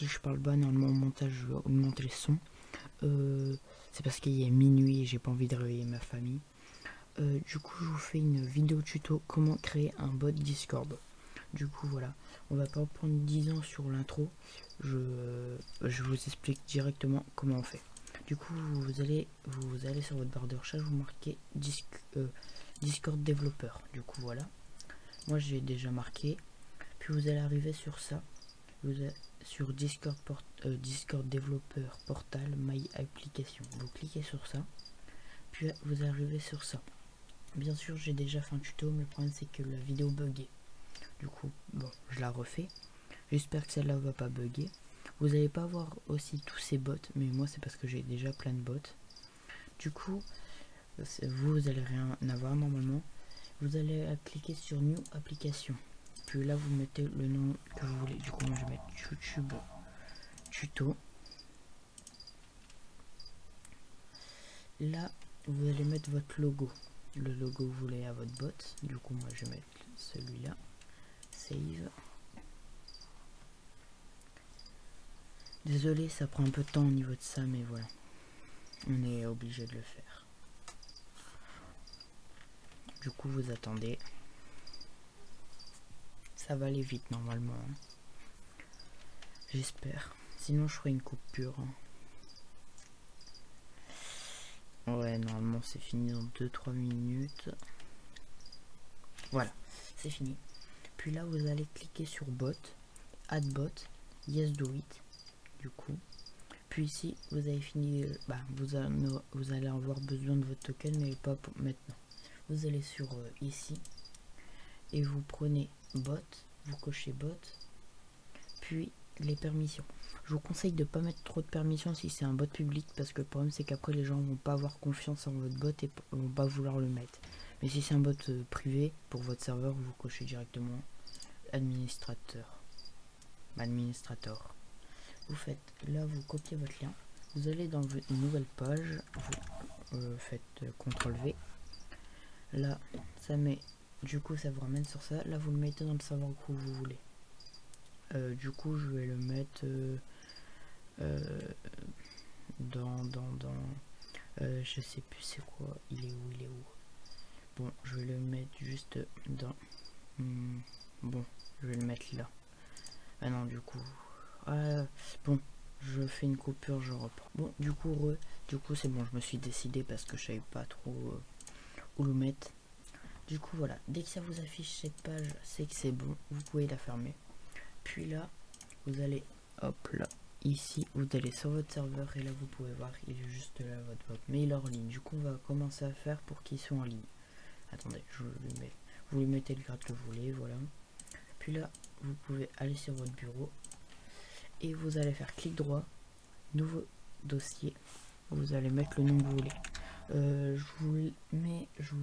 si je parle bas, normalement au montage je vais augmenter le son. C'est parce qu'il est minuit et j'ai pas envie de réveiller ma famille. Du coup je vous fais une vidéo tuto comment créer un bot Discord. Du coup voilà, on va pas prendre 10 ans sur l'intro, je vous explique directement comment on fait. Du coup vous allez sur votre barre de recherche, vous marquez Discord développeur. Du coup voilà, moi j'ai déjà marqué, puis vous allez arriver sur ça, sur Discord développeur portal my application. Vous cliquez sur ça, puis vous arrivez sur ça. Bien sûr j'ai déjà fait un tuto, mais le problème c'est que la vidéo buguait. Du coup bon, je la refais. J'espère que celle-là va pas bugger. Vous n'allez pas voir aussi tous ces bots, mais moi c'est parce que j'ai déjà plein de bots. Du coup vous allez rien avoir normalement. Vous allez cliquer sur New Application, puis là vous mettez le nom que vous voulez. Du coup moi je vais mettre YouTube tuto. Là vous allez mettre votre logo, le logo que vous voulez à votre bot. Du coup moi je vais mettre celui-là, save. Désolé, ça prend un peu de temps au niveau de ça, mais voilà, on est obligé de le faire. Du coup vous attendez, ça va aller vite normalement, hein. J'espère, sinon je ferai une coupure, hein. Ouais, normalement c'est fini dans 2-3 minutes. Voilà, c'est fini. Puis là vous allez cliquer sur bot, add bot, yes do it. Du coup, puis ici vous avez fini, vous allez avoir besoin de votre token, mais pas pour maintenant. Vous allez sur ici et vous prenez bot, vous cochez bot, puis les permissions. Je vous conseille de pas mettre trop de permissions si c'est un bot public, parce que le problème c'est qu'après les gens vont pas avoir confiance en votre bot et vont pas vouloir le mettre. Mais si c'est un bot privé pour votre serveur, vous cochez directement administrateur. Vous faites là, vous copiez votre lien, vous allez dans une nouvelle page, vous faites CTRL V. Là ça met, du coup ça vous ramène sur ça. Là vous le mettez dans le serveur que vous voulez. Du coup je vais le mettre je sais plus c'est quoi, il est où. Bon, je vais le mettre juste dans bon, je vais le mettre là. Ah non, du coup bon, je fais une coupure, je reprends. Bon, du coup c'est bon, je me suis décidé parce que je savais pas trop où le mettre. Du coup voilà, dès que ça vous affiche cette page, c'est que c'est bon, vous pouvez la fermer. Puis là vous allez, hop là, ici vous allez sur votre serveur et là vous pouvez voir, il est juste là votre bot, mais il est en ligne. Du coup on va commencer à faire pour qu'il soit en ligne. Attendez, je lui mets, vous lui mettez le grade que vous voulez, voilà. Puis là vous pouvez aller sur votre bureau et vous allez faire clic droit, nouveau dossier, vous allez mettre le nom que vous voulez. Je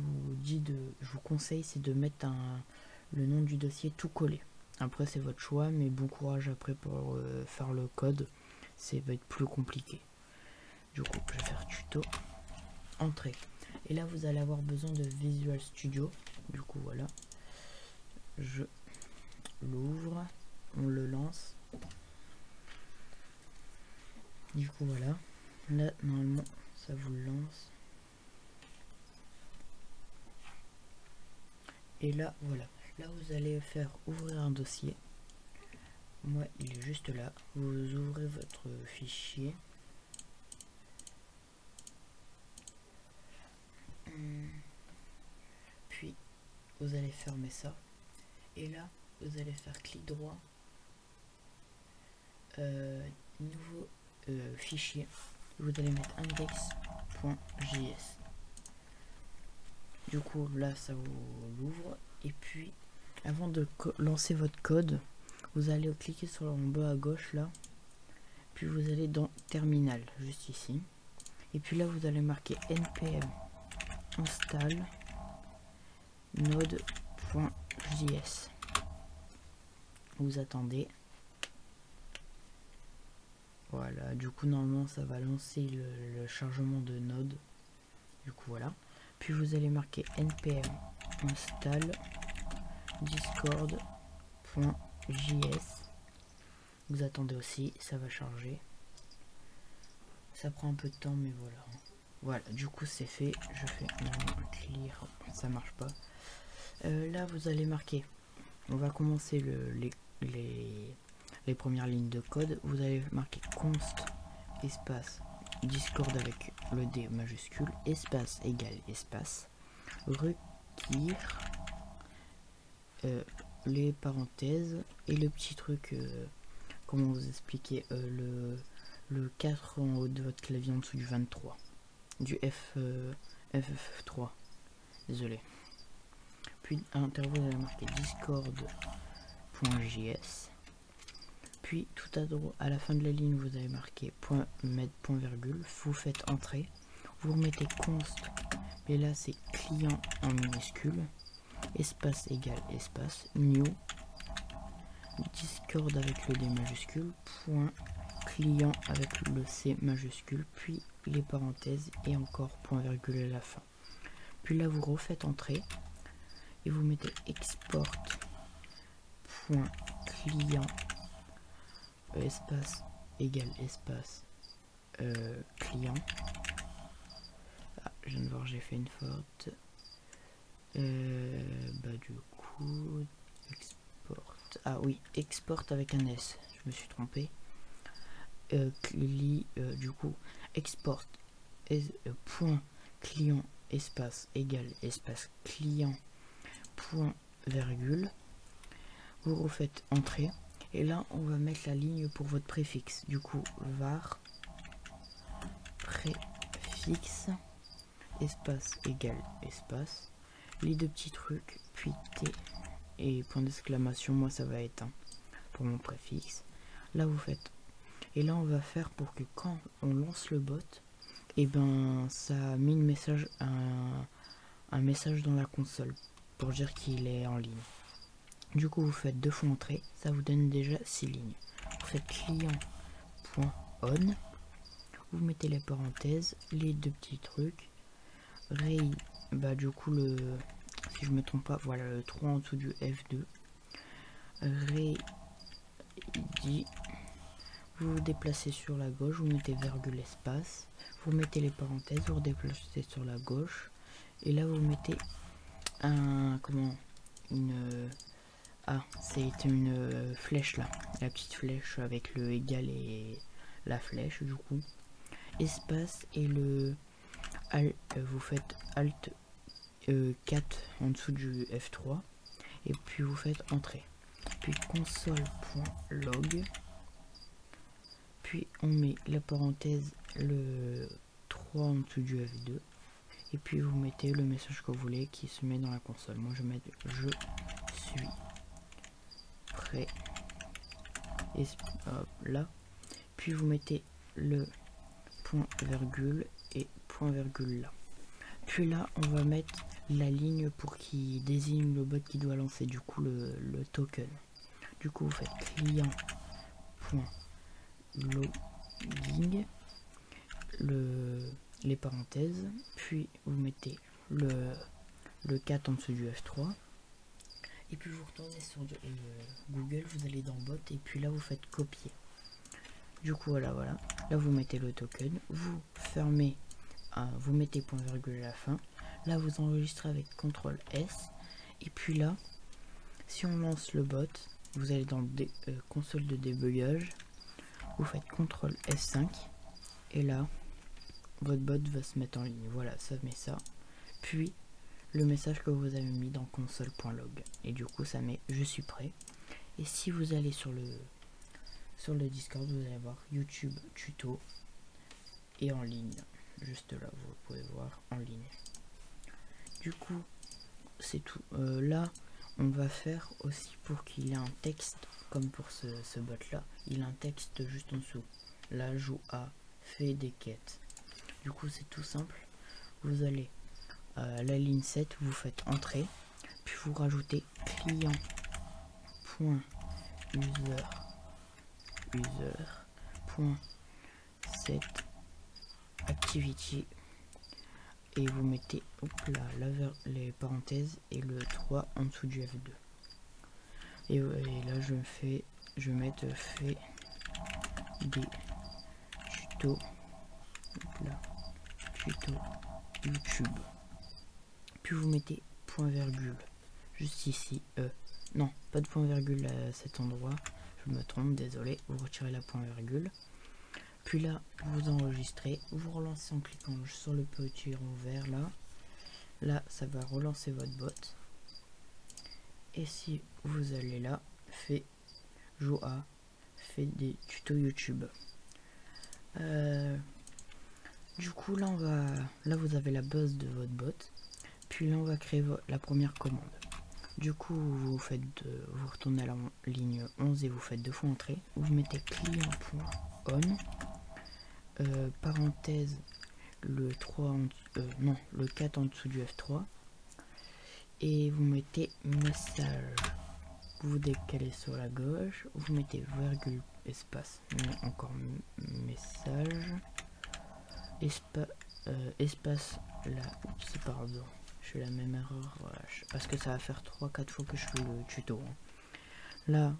vous conseille c'est de mettre le nom du dossier tout collé. Après c'est votre choix, mais bon courage après pour faire le code, ça va être plus compliqué. Du coup je vais faire tuto, entrée, et là vous allez avoir besoin de Visual Studio. Du coup voilà, je l'ouvre, on le lance. Du coup voilà, là normalement ça vous le lance. Et là voilà, là vous allez faire ouvrir un dossier. Moi il est juste là, vous ouvrez votre fichier. Puis vous allez fermer ça. Et là vous allez faire clic droit, nouveau fichier. Vous allez mettre index.js. Du coup là ça vous l'ouvre. Et puis avant de lancer votre code, vous allez cliquer sur en bas à gauche là, puis vous allez dans terminal juste ici, et puis là vous allez marquer npm install node.js. vous attendez. Voilà, du coup normalement ça va lancer le chargement de Node. Du coup voilà, puis vous allez marquer npm install discord.js. Vous attendez aussi, ça va charger. Ça prend un peu de temps, mais voilà. Voilà, du coup c'est fait. Je fais un clear, ça marche pas. Là vous allez marquer. On va commencer les premières lignes de code. Vous allez marquer const espace Discord avec le D majuscule, espace égale espace, require les parenthèses et le petit truc, comment vous expliquer, le 4 en haut de votre clavier en dessous du 23, du F3, désolé. Puis à l'intérieur vous allez marquer discord.js, puis tout à la fin de la ligne vous allez marquer mettre point virgule, vous faites entrée, vous remettez const, mais là c'est client en minuscule, espace égale espace, new, Discord avec le D majuscule, point client avec le C majuscule, puis les parenthèses et encore point virgule à la fin. Puis là vous refaites entrer et vous mettez export point client espace égale espace client. Ah, je viens de voir, j'ai fait une faute. Du coup export, ah oui, export avec un S, je me suis trompé. Du coup export point client espace égale espace client point virgule, vous refaites entrer et là on va mettre la ligne pour votre préfixe. Du coup var préfixe espace égale espace, les deux petits trucs, puis T et point d'exclamation, moi ça va être 1 pour mon préfixe. Là vous faites, et là on va faire pour que quand on lance le bot, et ben ça met une message, un message dans la console pour dire qu'il est en ligne. Du coup vous faites 2 fois entrée, ça vous donne déjà 6 lignes. Vous faites client.on, vous mettez les parenthèses, les deux petits trucs, du coup si je me trompe pas, voilà le 3 en dessous du F2, vous vous déplacez sur la gauche, vous mettez virgule espace, vous mettez les parenthèses, vous déplacez sur la gauche et là vous mettez c'est une flèche là, la petite flèche avec le égal et la flèche, du coup espace et vous faites alt 4 en dessous du F3 et puis vous faites entrée, puis console.log, puis on met la parenthèse, le 3 en dessous du F2 et puis vous mettez le message que vous voulez qui se met dans la console. Moi je mets je suis prêt et là, puis vous mettez le point virgule et point virgule là. Puis là on va mettre la ligne pour qu'il désigne le bot qui doit lancer, du coup le token. Du coup vous faites client.logging, les parenthèses, puis vous mettez le 4 en dessous du F3 et puis vous retournez sur Google, vous allez dans bot et puis là vous faites copier. Du coup voilà, là vous mettez le token, vous fermez, vous mettez point virgule à la fin, là vous enregistrez avec CTRL S et puis là si on lance le bot, vous allez dans console de débugage, vous faites CTRL F5 et là votre bot va se mettre en ligne. Voilà, ça met ça, puis le message que vous avez mis dans console.log et du coup ça met je suis prêt. Et si vous allez sur le Discord, vous allez voir YouTube tuto et en ligne, juste là vous pouvez voir en ligne. Du coup c'est tout. Là on va faire aussi pour qu'il ait un texte, comme pour ce bot là, il a un texte juste en dessous. L'ajout a fait des quêtes. Du coup c'est tout simple, vous allez à la ligne 7, vous faites entrer, puis vous rajoutez client.user.set activity et vous mettez les parenthèses et le 3 en dessous du F2 et là je vais mettre fait des tutos, là, tuto YouTube. Puis vous mettez point virgule juste ici. Non, pas de point virgule à cet endroit. Je me trompe, désolé. Vous retirez la point virgule. Puis là, vous enregistrez. Vous relancez en cliquant sur le petit rond vert là. Là, ça va relancer votre bot. Et si vous allez là, fait Joa, fait des tutos YouTube. Du coup, là, vous avez la base de votre bot. Puis là, on va créer la première commande. Du coup, vous retournez à la ligne 11 et vous faites 2 fois entrée. Vous mettez client.on, parenthèse, le 3 le 4 en dessous du F3. Et vous mettez message. Vous décalez sur la gauche. Vous mettez virgule, espace, encore message. Espace là. Oups, pardon. Je fais la même erreur, voilà, parce que ça va faire 3-4 fois que je fais le tuto. Là,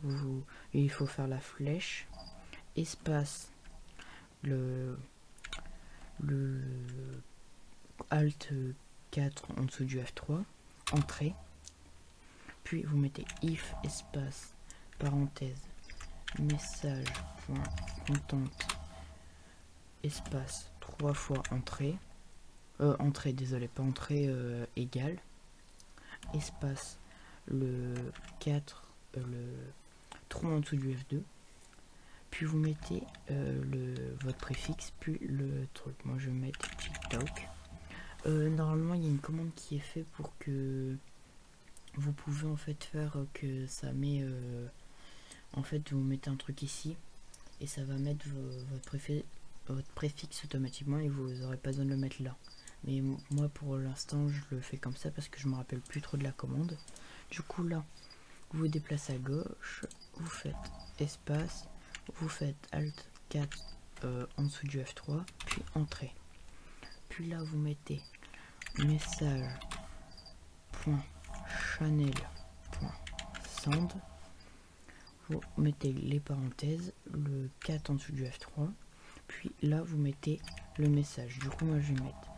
il faut faire la flèche, espace, le Alt 4 en dessous du F3, entrée, puis vous mettez if espace, parenthèse, message, point, contente, espace, 3 fois entrée, entrée, désolé, pas entrée, égale, espace, le 4, le 3 en dessous du F2, puis vous mettez votre préfixe, puis le truc. Moi je vais mettre TikTok. Normalement il y a une commande qui est faite pour que vous pouvez en fait faire que ça met en fait vous mettez un truc ici et ça va mettre votre préfixe automatiquement et vous n'aurez pas besoin de le mettre là. Mais moi pour l'instant je le fais comme ça parce que je me rappelle plus trop de la commande. Du coup là vous vous déplacez à gauche, vous faites espace, vous faites alt 4 en dessous du F3, puis entrée. Puis là vous mettez message .channel.send, vous mettez les parenthèses, le 4 en dessous du F3, puis là vous mettez le message. Du coup moi je vais mettre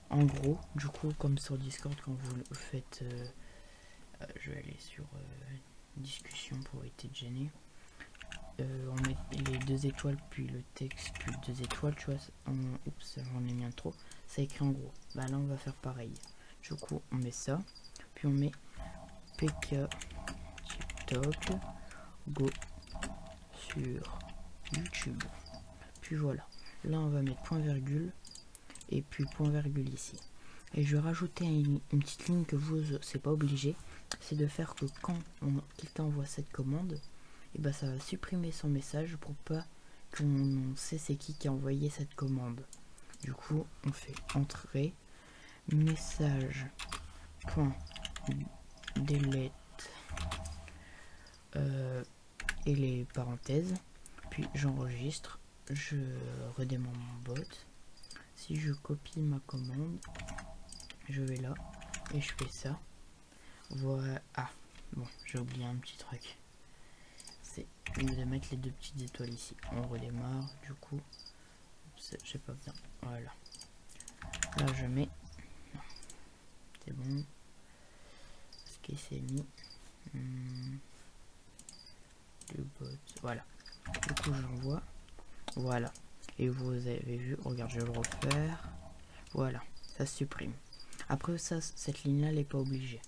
en gros, du coup comme sur Discord quand vous le faites, je vais aller sur discussion pour éviter de gêner. On met les 2 étoiles puis le texte puis 2 étoiles, tu vois, oups j'en ai mis un trop, ça écrit en gros. Bah là on va faire pareil, du coup on met ça, puis on met pk TikTok go sur YouTube, puis voilà, là on va mettre point virgule et puis point virgule ici. Et je vais rajouter une petite ligne que vous, c'est pas obligé, c'est de faire que quand quelqu'un envoie cette commande, et bah ça va supprimer son message pour pas qu'on sait c'est qui a envoyé cette commande. Du coup on fait entrée message point delete et les parenthèses, puis j'enregistre, je redémarre mon bot. Si je copie ma commande, je vais là et je fais ça. Voilà. Ah bon, j'ai oublié un petit truc, c'est de mettre les 2 petites étoiles ici. On redémarre, du coup j'ai pas bien, voilà, là je mets, c'est bon, ce qui s'est mis le bot, voilà, du coup j'envoie, voilà, et vous avez vu, regarde, je vais le refaire, voilà, ça supprime. Après ça, cette ligne là elle n'est pas obligée.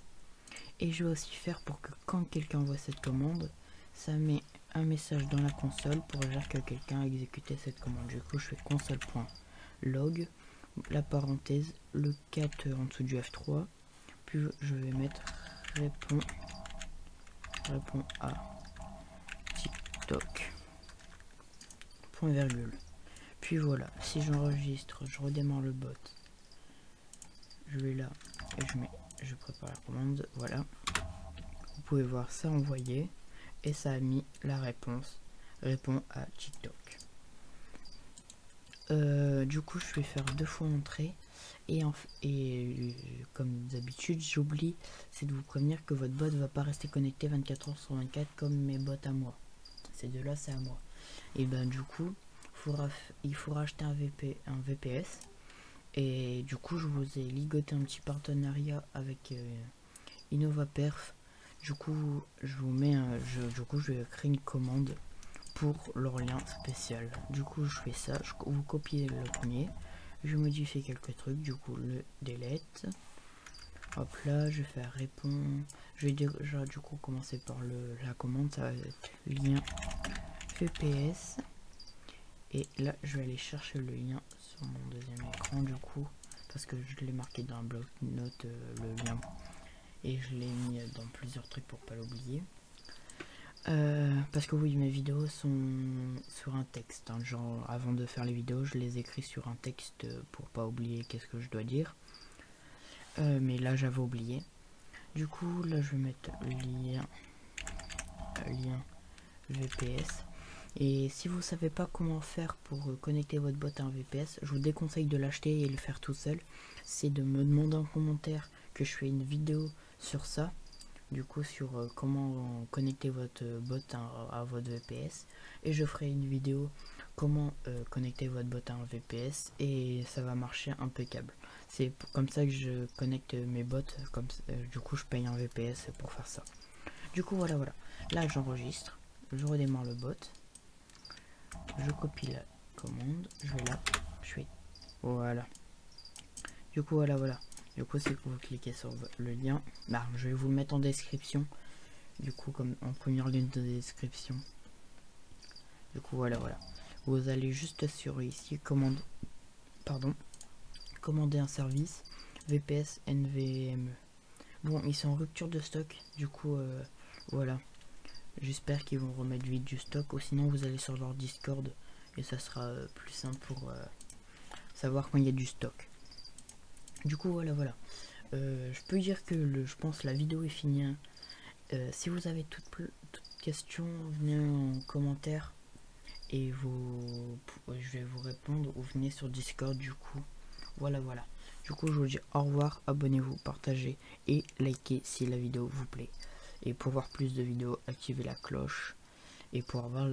Et je vais aussi faire pour que quand quelqu'un envoie cette commande, ça met un message dans la console pour dire que quelqu'un a exécuté cette commande. Du coup je fais console.log, la parenthèse, le 4 en dessous du F3, puis je vais mettre répond à TikTok, point virgule. Puis voilà, si j'enregistre, je redémarre le bot, je vais là et je prépare la commande, voilà. Vous pouvez voir ça envoyé et ça a mis la réponse, répond à TikTok. Du coup je vais faire 2 fois entrée et comme d'habitude j'oublie, c'est de vous prévenir que votre bot va pas rester connecté 24h sur 24 comme mes bots à moi. Ces 2 là c'est à moi. Et ben du coup il faudra acheter un VPS. Et du coup je vous ai ligoté un petit partenariat avec InnovaPerf. Du coup je vous mets je vais créer une commande pour leur lien spécial. Du coup je fais ça, vous copiez le premier, je modifie quelques trucs, du coup le delete. Hop là, je vais faire répondre. Je vais dire, du coup commencer par la commande, ça va être lien VPS. Et là, je vais aller chercher le lien sur mon deuxième écran du coup, parce que je l'ai marqué dans un bloc-notes le lien. Et je l'ai mis dans plusieurs trucs pour pas l'oublier. Parce que oui, mes vidéos sont sur un texte. Hein, genre, avant de faire les vidéos, je les écris sur un texte pour pas oublier qu'est-ce que je dois dire. Mais là, j'avais oublié. Du coup, là, je vais mettre lien VPS. Et si vous savez pas comment faire pour connecter votre bot à un VPS, je vous déconseille de l'acheter et le faire tout seul. C'est de me demander en commentaire que je fais une vidéo sur ça. Du coup sur comment connecter votre bot à votre VPS. Et je ferai une vidéo comment connecter votre bot à un VPS. Et ça va marcher impeccable. C'est comme ça que je connecte mes bots. Du coup je paye un VPS pour faire ça. Du coup voilà. Là j'enregistre. Je redémarre le bot. Je copie la commande. Je vais là. Je fais voilà. Du coup voilà. Du coup c'est que vous cliquez sur le lien. Bah, je vais vous le mettre en description. Du coup comme en première ligne de description. Du coup voilà. Vous allez juste sur ici commander un service VPS NVMe. Bon, ils sont en rupture de stock. Du coup voilà. J'espère qu'ils vont remettre vite du stock. Ou sinon vous allez sur leur Discord. Et ça sera plus simple pour savoir quand il y a du stock. Du coup voilà. Je peux dire que je pense la vidéo est finie. Hein. Si vous avez toute question, venez en commentaire et je vais vous répondre ou venez sur Discord du coup. Voilà. Du coup je vous dis au revoir, abonnez-vous, partagez et likez si la vidéo vous plaît. Et pour voir plus de vidéos, activez la cloche. Et pour avoir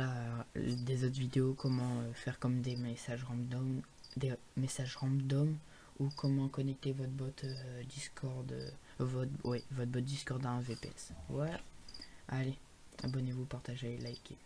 des autres vidéos, comment faire comme des messages random, ou comment connecter votre bot Discord, votre bot Discord à un VPS. Voilà. Allez, abonnez-vous, partagez, likez.